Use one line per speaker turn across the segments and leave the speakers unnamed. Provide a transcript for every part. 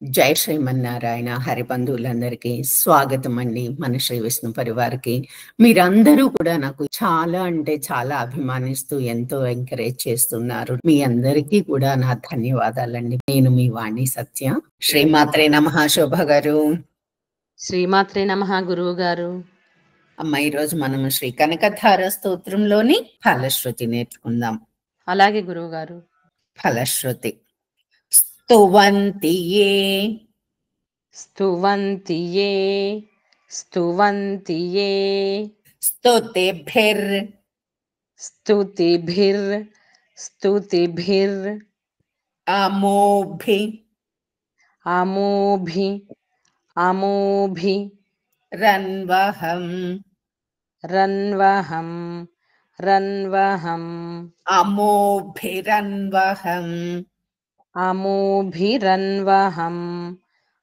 జై శ్రీమన్నారాయణ హరిబంధువులందరికీ స్వాగతం అండి. మన శ్రీ విష్ణు పరివార్కి మీరందరూ కూడా నాకు చాలా అంటే చాలా అభిమానిస్తూ ఎంతో ఎంకరేజ్ చేస్తున్నారు. మీ అందరికీ కూడా నా ధన్యవాదాలండి. నేను మీ వాణి సత్య. శ్రీమాత్రే నమః. శోభ గారు.
శ్రీమాత్రే నమః గురువు గారు.
అమ్మ, ఈరోజు మనము శ్రీ కనకధార స్తోత్రంలోని ఫలశ్రుతి నేర్చుకుందాం.
అలాగే గురువు గారు.
ఫలశ్రుతి. స్తువంతి యే
స్తువంతి యే స్తువంతి యే
స్తుతిభిర్
స్తుతిభిర్ స్తుతిభిర్
అమోభి
అమోభి అమోభి
రన్వహం
రన్వహం రన్వహం
అమోభిరన్వహం
అమోభిరన్వహం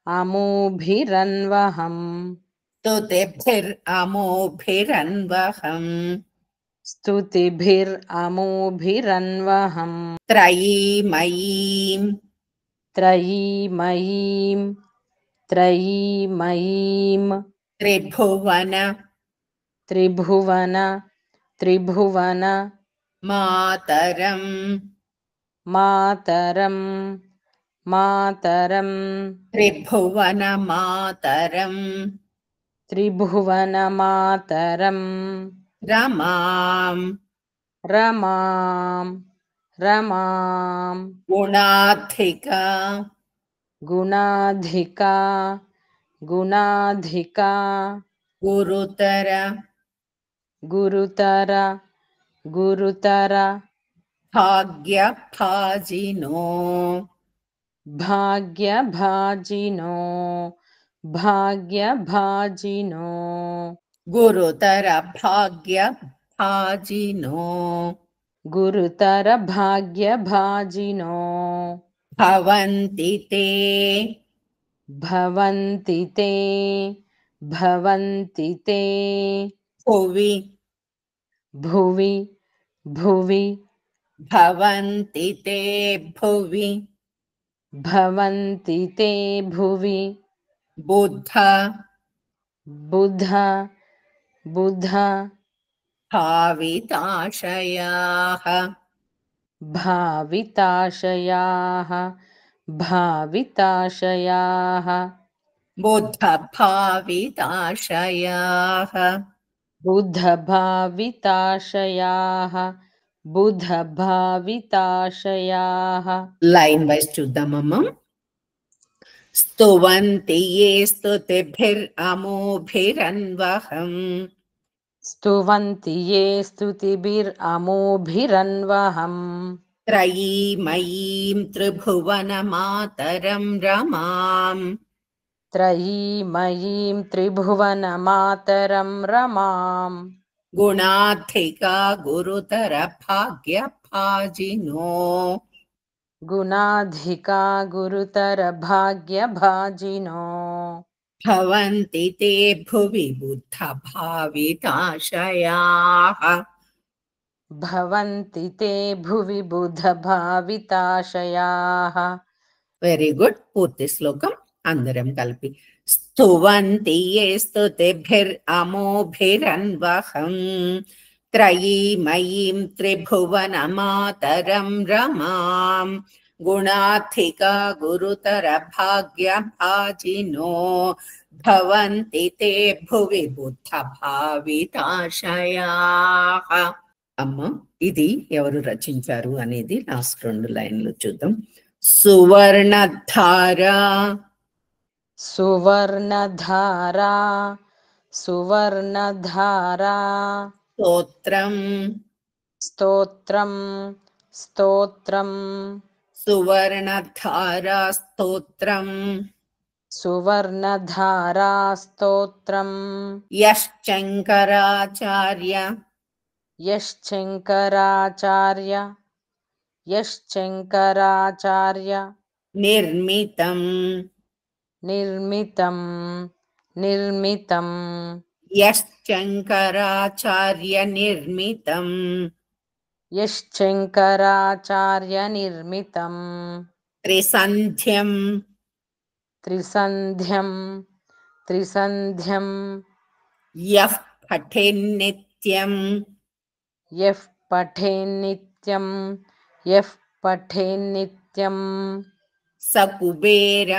అమోభిరన్వహం
స్తుతిభిర్ అమోభిరన్వహం
స్తుతిభిర్ అమోభిరన్వహం
త్రయీమయీం
త్రయీమయీం త్రయీమయీం
త్రిభువన
త్రిభువన త్రిభువన
మాతరం
మాతరం మాతరం
త్రిభువన మాతరం
త్రిభువన మాతరం
రమాం
రమాం రమాం
గుణాధికా
గుణాధికా గుణాధికా
గురుతర
గురుతర గురుతర
భాగ్యభాజినో
భాగ్యభాజినో భాగ్యభాజినో
గురుతర భాగ్యభాజినో
గురుతర భాగ్యభాజినో
భవంతి తే
భవంతి తే భవంతి తే
భువి
భువి భువి
భవంతి తే భువి
భవంతి తే భువి
బుద్ధ
బుద్ధ బుద్ధ
భావితాశయాః
భావితాశయాః భావితాశయాః
బుద్ధ భావితాశయాః
బుద్ధ భావితాశయాః బుద్ధ భావితాశయాః.
లైన్ వైజ్ చూద్దామమ్మా. స్తువంతి యే స్తుతిభిర్ అమోభిరన్వహం
స్తువంతి యే స్తుతిభిర్ అమోభిరన్వహం
త్రయీమయీం త్రిభువన మాతరం రమాం
త్రయీమయీం త్రిభువన మాతరం రమాం
గుణాధికా గురుతర భాగ్యభాజినో
గుణాధికా గురుతర భాగ్యభాజినో
భవంతి తే భువి బుద్ధ భావితాశయాః
భవంతి తే భువి బుద్ధ భావితాశయాః.
Very good. పూర్తి శ్లోకం అందరం కలిపి. స్తువంతి యే స్తుతిభిర్ అమోభిరన్వహం త్రయీమయీం త్రిభువన మాతరం రమాం గుణాధికా గురుతర భాగ్యభాజినో భవంతి తే భువి బుద్ధ భావితాశయాః. అమ్మ, ఇది ఎవరు రచించారు అనేది లాస్ట్ 2 లైన్లు చూద్దాం. సువర్ణధార
సువర్ణధారా సువర్ణధారా
స్తోత్రం
స్తోత్రం స్తోత్రం
సువర్ణధారా స్తోత్రం
సువర్ణధారా స్తోత్రం
యశ్చంకరాచార్య
యశ్చంకరాచార్య యశ్చంకరాచార్య
నిర్మితం
నిర్మితం నిర్మితం
యశ్చంకరాచార్య నిర్మితం
యశ్చంకరాచార్య నిర్మితం
త్రిసంధ్యం
త్రిసంధ్యం త్రిసంధ్యం
యః పఠేన్నిత్యం
యః పఠేన్నిత్యం యః పఠేన్నిత్యం
స కుబేర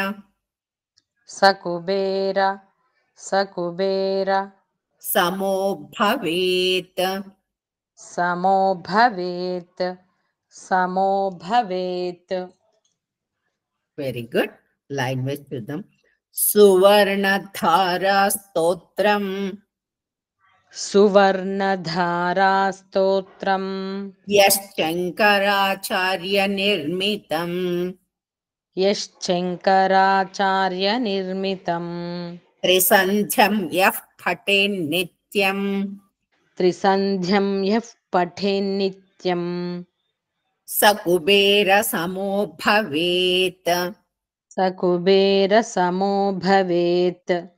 సకుబేర సకుబేర
సమో భవేత్.
సమో భవేత్ సమో భవేత్.
Very good. లైన్ వైజ్ చూద్దాం. సువర్ణధారా స్తోత్రం
సువర్ణధారా స్తోత్రం
యశ్శంకరాచార్య నిర్మితం
యశ్శంకరాచార్య నిర్మితం
త్రిసంధ్యం యః పఠేన్నిత్యం
త్రిసంధ్యం యః పఠేన్నిత్యం
స కుబేర సమో భవేత్.
సకుబేర సమో భవేత్.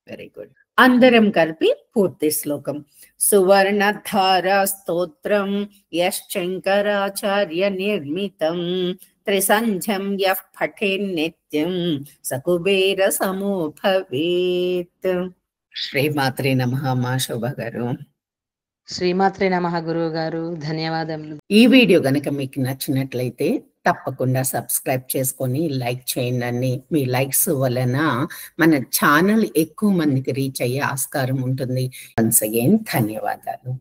Very good. అందరం కలిపి పూర్తి శ్లోకం. సువర్ణధారా స్తోత్రం యశ్శంకరాచార్య నిర్మితం త్రిసంధ్యం యః పఠేన్నిత్యం స కుబేర సమో భవేత్. శ్రీమాత్రే నమః. మా శోభ గారు.
శ్రీమాత్రే నమః గురువు గారు. ధన్యవాదములు.
ఈ వీడియో కనుక మీకు నచ్చినట్లయితే తప్పకుండా సబ్స్క్రైబ్ చేసుకొని లైక్ చేయండి. మీ లైక్స్ వలన మన ఛానల్ ఎక్కువ మందికి రీచ్ అయ్యే ఆస్కారం ఉంటుంది. వన్స్ అగైన్ ధన్యవాదాలు.